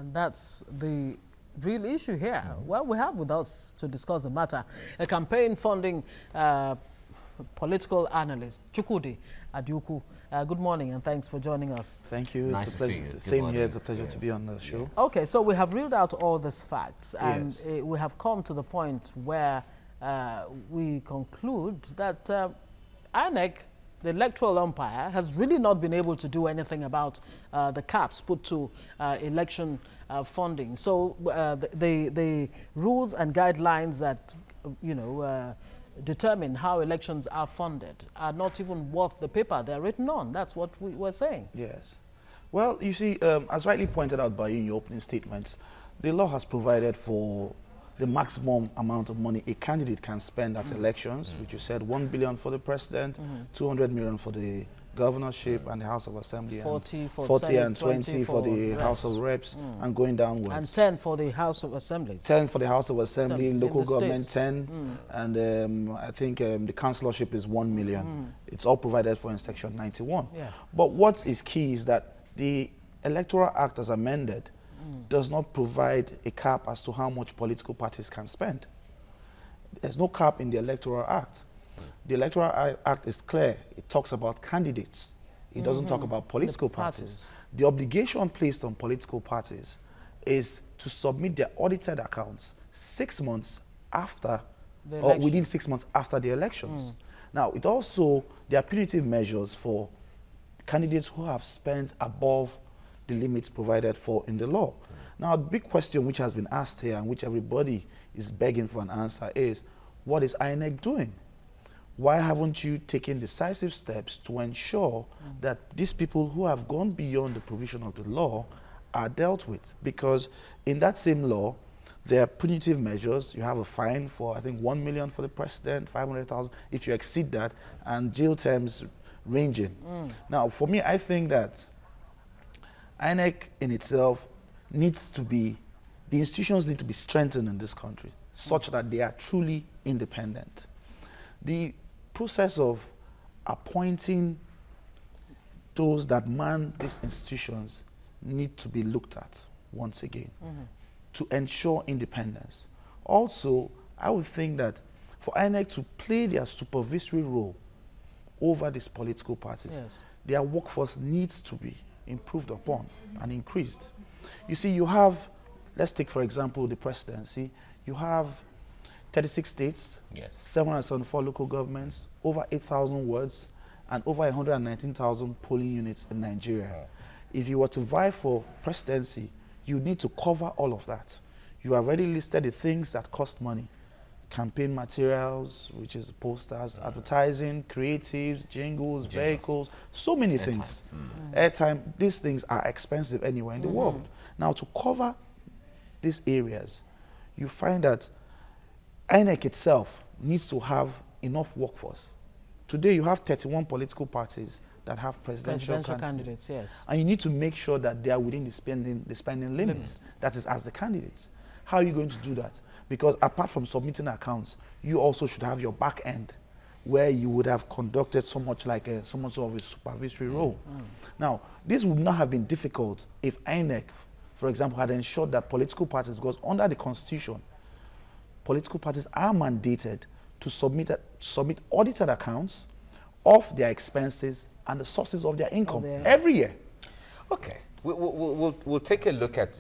And that's the real issue here. Well, we have with us to discuss the matter a campaign funding political analyst, Chukwudi Adiuku. Good morning and thanks for joining us. Thank you. Nice it's a to see pleasure. you. Same here. It's a pleasure to be on the show. Okay, so we have reeled out all these facts and Yes. we have come to the point where we conclude that INEC, the electoral umpire, has really not been able to do anything about the caps put to election funding. So the rules and guidelines that, determine how elections are funded are not even worth the paper they're written on. That's what we were saying. Yes. Well, you see, as rightly pointed out by you in your opening statements, the law has provided for the maximum amount of money a candidate can spend at elections, which you said 1 billion for the president, 200 million for the governorship and the House of Assembly, 40 and for 40 Senate, and 20 for the reps. House of Reps, and going downwards. And 10 for the House of Assemblies. 10 for the House of Assembly, In local the government states. 10, and I think the councillorship is 1 million. It's all provided for in Section 91. Yeah. But what is key is that the Electoral Act as amended does not provide a cap as to how much political parties can spend. There's no cap in the Electoral Act. The Electoral Act is clear. It talks about candidates. It doesn't talk about political parties. The obligation placed on political parties is to submit their audited accounts 6 months after, The or election. within 6 months after the elections. Now, it also, there are punitive measures for candidates who have spent above the limits provided for in the law. Now, the big question which has been asked here and which everybody is begging for an answer is, what is INEC doing? Why haven't you taken decisive steps to ensure that these people who have gone beyond the provision of the law are dealt with? Because in that same law, there are punitive measures. You have a fine for, I think, 1 million for the president, 500,000 if you exceed that, and jail terms ranging. Now, for me, I think that INEC in itself needs to be, the institutions need to be strengthened in this country such that they are truly independent. The process of appointing those that man these institutions need to be looked at once again to ensure independence. Also, I would think that for INEC to play their supervisory role over these political parties, Yes. their workforce needs to be improved upon and increased. You see, you have, let's take for example the presidency, you have 36 states, Yes. 774 local governments, over 8,000 wards, and over 119,000 polling units in Nigeria. If you were to vie for presidency, you need to cover all of that. You have already listed the things that cost money. Campaign materials, which is posters, advertising, creatives, jingles, vehicles, so many things. Airtime, these things are expensive anywhere in the world. Now, to cover these areas, you find that INEC itself needs to have enough workforce. Today, you have 31 political parties that have presidential candidates. Yes. And you need to make sure that they are within the spending limits. That is, as the candidates. How are you going to do that? Because apart from submitting accounts, you also should have your back end where you would have conducted so much like so much of a supervisory role. Now, this would not have been difficult if INEC, for example, had ensured that political parties, because under the Constitution, political parties are mandated to submit audited accounts of their expenses and the sources of their income every year. Okay, we'll take a look at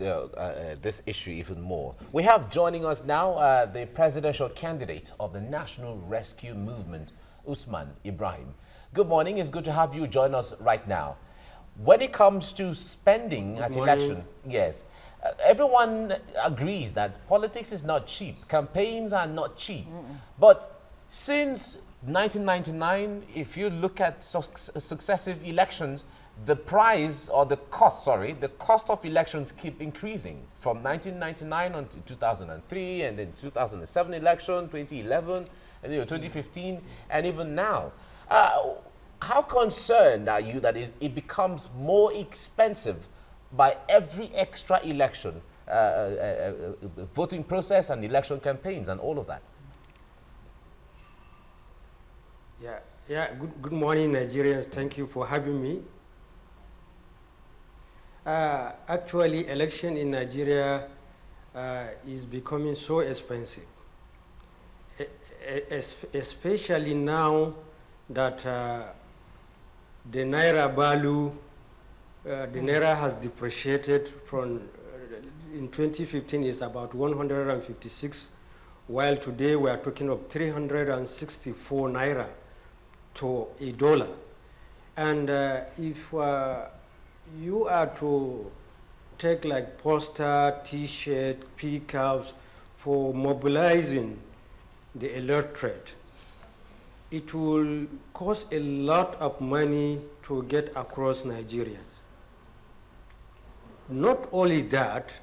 this issue even more. We have joining us now the presidential candidate of the National Rescue Movement, Usman Ibrahim. Good morning. It's good to have you join us right now. When it comes to spending at election, yes, everyone agrees that politics is not cheap. Campaigns are not cheap. But since 1999, if you look at successive elections, the price or the cost, the cost of elections keep increasing from 1999 until 2003, and then 2007 election, 2011, and 2015, and even now. How concerned are you that it becomes more expensive by every extra election, voting process and election campaigns and all of that? Good morning, Nigerians. Thank you for having me. Actually, election in Nigeria is becoming so expensive, especially now that the Naira value, the Naira has depreciated from, in 2015 is about 156, while today we are talking of 364 Naira to a dollar. And if you are to take like poster, T-shirt, pickups for mobilizing the electorate, it will cost a lot of money to get across Nigerians. Not only that,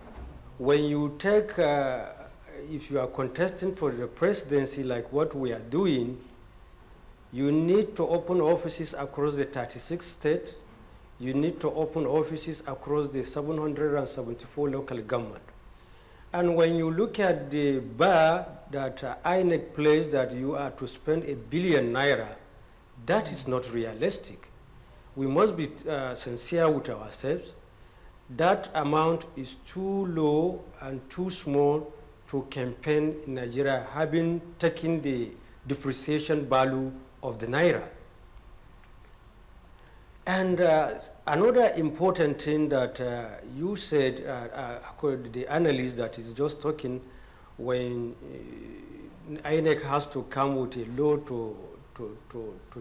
when you take, if you are contesting for the presidency like what we are doing, you need to open offices across the 36 states. You need to open offices across the 774 local government. And when you look at the bar that INEC plays that you are to spend $1 billion Naira, that is not realistic. We must be sincere with ourselves. That amount is too low and too small to campaign in Nigeria, having taken the depreciation value of the Naira. And another important thing that you said, according to the analyst that is just talking, when INEC has to come with a law to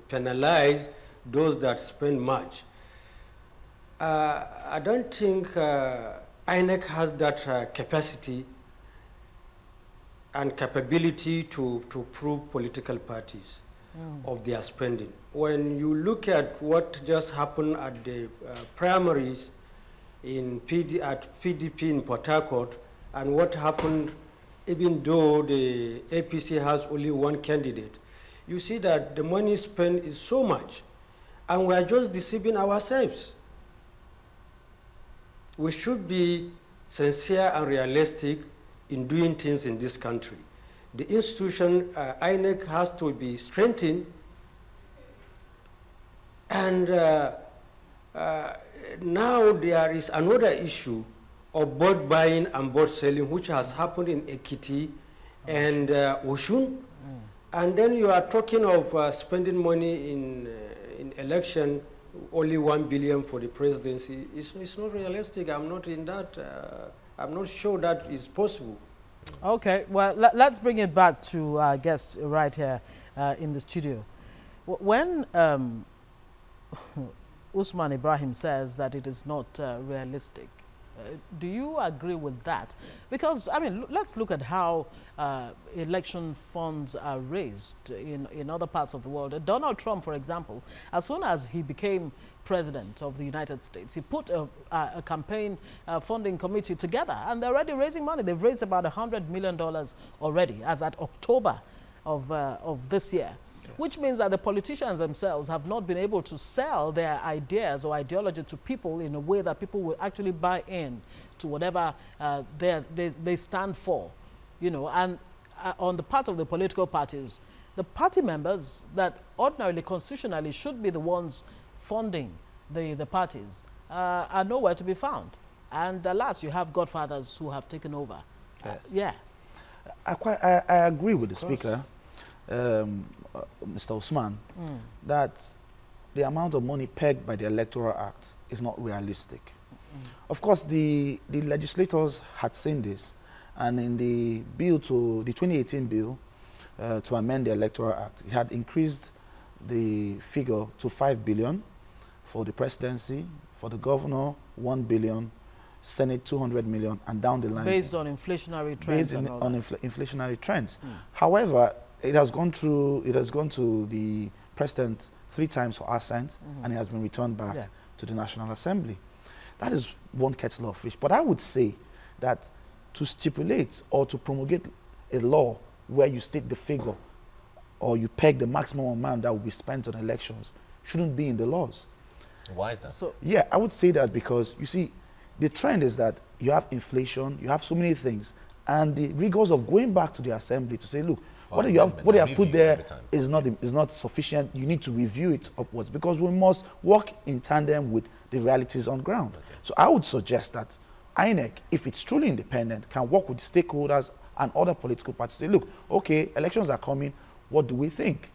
penalize those that spend much. I don't think INEC has that capacity and capability to prove political parties of their spending. When you look at what just happened at the primaries at PDP in Port Harcourt and what happened even though the APC has only one candidate, you see that the money spent is so much and we are just deceiving ourselves. We should be sincere and realistic in doing things in this country. The institution, INEC, has to be strengthened, and now there is another issue of both buying and both selling, which has happened in Ekiti and Oshun. And then you are talking of spending money in election, only 1 billion for the presidency. It's not realistic. I'm not in that. I'm not sure that is possible. Okay, well, let's bring it back to our guest right here in the studio. When Usman Ibrahim says that it is not realistic, do you agree with that? Because, I mean, let's look at how election funds are raised in other parts of the world. Donald Trump, for example, as soon as he became president of the United States, he put a campaign funding committee together, and they're already raising money. They've raised about $100 million already, as at October of this year. Yes. Which means that the politicians themselves have not been able to sell their ideas or ideology to people in a way that people will actually buy in to whatever they stand for, you know. And on the part of the political parties, the party members that ordinarily, constitutionally, should be the ones funding the parties are nowhere to be found. And alas, you have godfathers who have taken over. Yes. Yeah. I agree with the speaker, Mr. Usman, that the amount of money pegged by the Electoral Act is not realistic. Of course, the legislators had seen this, and in the bill the 2018 bill to amend the Electoral Act, it had increased the figure to 5 billion for the presidency, for the governor 1 billion, Senate 200 million, and down the line. Based on inflationary trends. Based on inflationary trends. However, it has gone to the president 3 times for assent, and it has been returned back to the National Assembly. That is one kettle of fish. But I would say that to stipulate or to promulgate a law where you state the figure or you peg the maximum amount that will be spent on elections shouldn't be in the laws. Why is that? So, yeah, I would say that because, you see, the trend is that you have inflation, you have so many things, and the rigors of going back to the assembly to say, look, what you have put there is not sufficient. You need to review it upwards, because we must work in tandem with the realities on ground. Okay. So I would suggest that INEC, if it's truly independent, can work with stakeholders and other political parties. Say, look, okay, elections are coming. What do we think?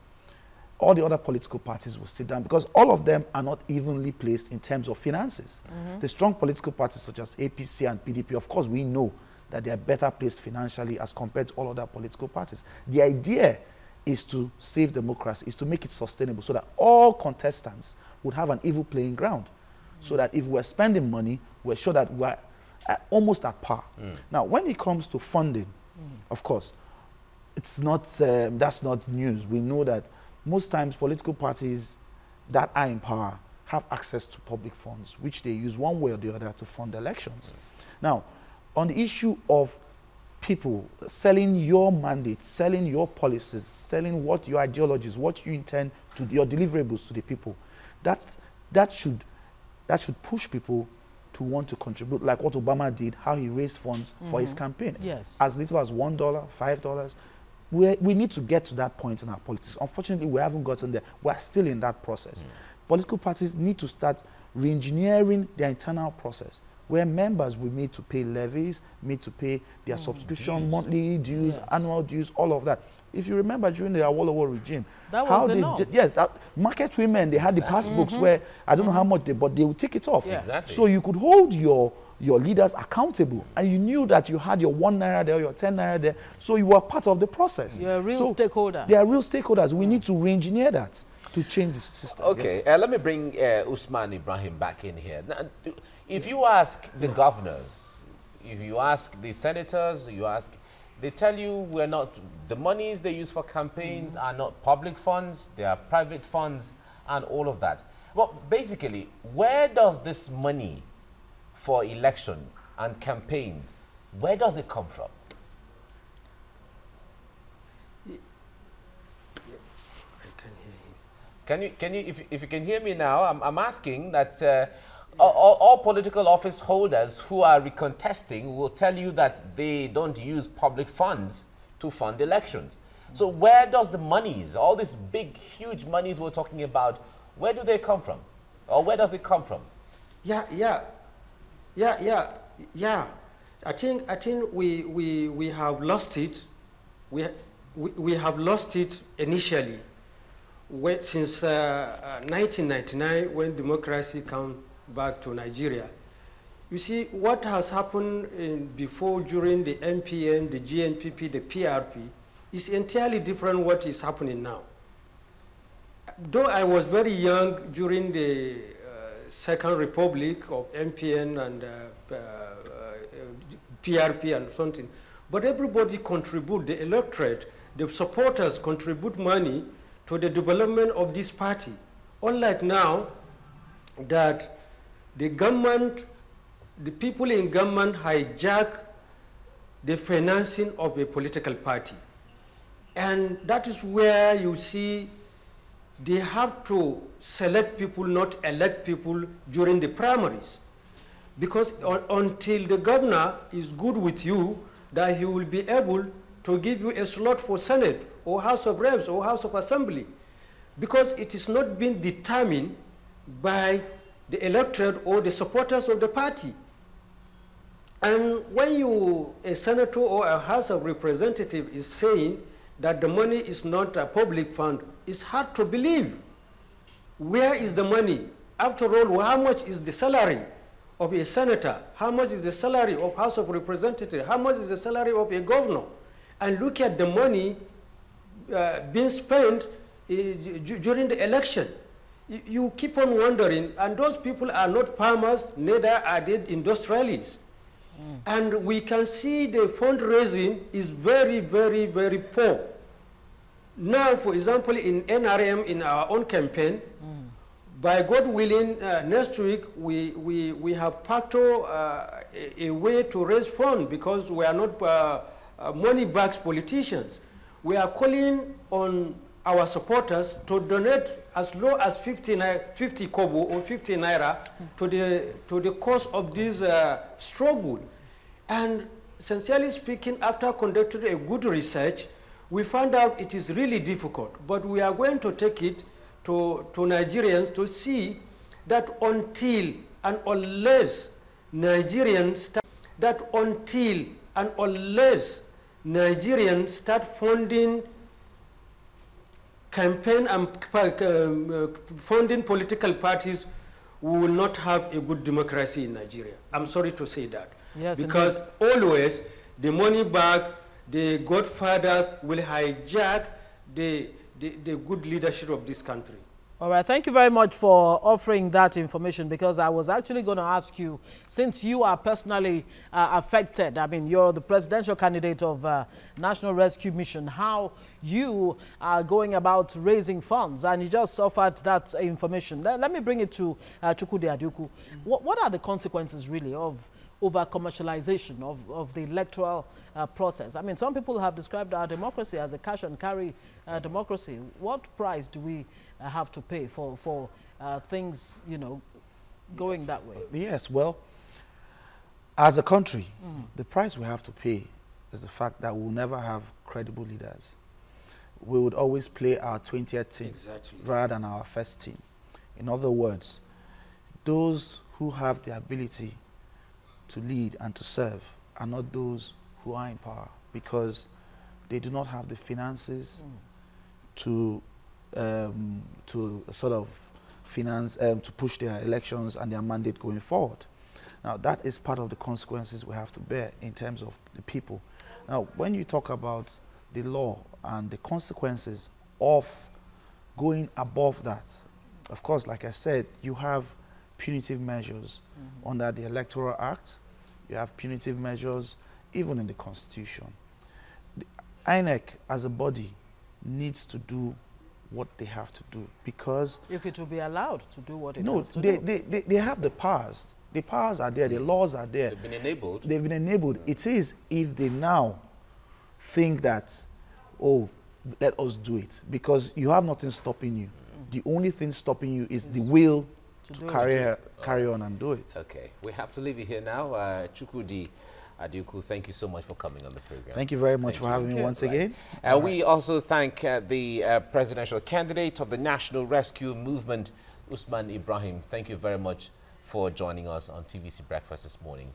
All the other political parties will sit down, because all of them are not evenly placed in terms of finances. The strong political parties such as APC and PDP, of course, we know that they are better placed financially as compared to all other political parties. The idea is to save democracy, is to make it sustainable, so that all contestants would have an even playing ground. So that if we're spending money, we're sure that we're almost at par. Now, when it comes to funding, of course, it's not, that's not news. We know that most times political parties that are in power have access to public funds, which they use one way or the other to fund elections. Now, on the issue of people selling your mandates, selling your policies, selling what your ideologies, what you intend to, your deliverables to the people, that should push people to want to contribute, like what Obama did, how he raised funds for his campaign. Yes. As little as $1, $5. We need to get to that point in our politics. Unfortunately, we haven't gotten there. We're still in that process. Political parties need to start re-engineering their internal process, where members will need to pay levies, need to pay their subscription, monthly dues, annual dues, all of that. If you remember during the Awolowo regime, that was the norm. Yes, that market women, they had the passbooks where I don't know how much but they would take it off. Yeah. Exactly. So you could hold your leaders accountable, and you knew that you had your 1 naira there, your 10 naira there, so you were part of the process. You're a real stakeholder. They are real stakeholders. We need to re-engineer that to change the system. Okay, let me bring Usman Ibrahim back in here. Now, if you ask the governors, if you ask the senators, they tell you we're not, the monies they use for campaigns are not public funds, they are private funds and all of that. Well, basically, where does this money for election and campaigns, where does it come from? Can you, if you can hear me now, I'm asking that all political office holders who are recontesting will tell you that they don't use public funds to fund elections. So where does the monies, all these big, huge monies we're talking about, where do they come from? Or where does it come from? Yeah. I think we have lost it. We have lost it initially. Since 1999, when democracy came back to Nigeria. You see, what has happened before, during the MPN, the GNPP, the PRP, is entirely different what is happening now. Though I was very young during the Second Republic of MPN and PRP and something, but everybody contribute, the electorate, the supporters contribute money to the development of this party. Unlike now, that the government, the people in government hijack the financing of a political party. And that is where you see they have to select people, not elect people during the primaries. Because until the governor is good with you, that he will be able to give you a slot for Senate or House of Reps or House of Assembly. Because it is not being determined by the electorate or the supporters of the party. And when a senator or a House of Representative is saying that the money is not a public fund, it's hard to believe. Where is the money? After all, how much is the salary of a senator? How much is the salary of House of Representatives? How much is the salary of a governor? And look at the money being spent during the election. You keep on wondering, and those people are not farmers, neither are they industrialists. And we can see the fundraising is very, very, very poor. Now, for example, in NRM, in our own campaign, by God willing, next week we have factored a way to raise funds, because we are not money-backed politicians. We are calling on our supporters to donate as low as 50 kobo or 50 naira to the cause of this struggle. And sincerely speaking, after conducting a good research, we found out it is really difficult, but we are going to take it to Nigerians to see that until and unless Nigerians start funding campaign and funding political parties, we will not have a good democracy in Nigeria. I'm sorry to say that. Yes, because always the money bag, the godfathers will hijack the good leadership of this country. All right, thank you very much for offering that information, because I was actually going to ask you, since you are personally affected, I mean, you're the presidential candidate of National Rescue Mission, how you are going about raising funds, and you just offered that information. Let me bring it to Chukwudi Adiuku. What are the consequences really of over-commercialization of the electoral process? I mean, some people have described our democracy as a cash and carry democracy. What price do we have to pay for things, you know, going that way? Yes, well, as a country, the price we have to pay is the fact that we'll never have credible leaders. We would always play our 20th team rather than our first team. In other words, those who have the ability to lead and to serve are not those who are in power, because they do not have the finances to sort of finance, to push their elections and their mandate going forward. Now, that is part of the consequences we have to bear in terms of the people. Now, when you talk about the law and the consequences of going above that, of course, like I said, you have punitive measures under the Electoral Act. You have punitive measures even in the Constitution. The INEC as a body needs to do what they have to do, because if it will be allowed to do what it has to do. They have the powers. The powers are there. The laws are there. They've been enabled. They've been enabled. It is if they now think that, oh, let us do it, because you have nothing stopping you. The only thing stopping you is the will to carry on and do it. Okay, we have to leave it here now. Chukwudi Adiuku, thank you so much for coming on the program. Thank you very much for having me once again. We also thank the presidential candidate of the National Rescue Movement, Usman Ibrahim. Thank you very much for joining us on TVC Breakfast this morning.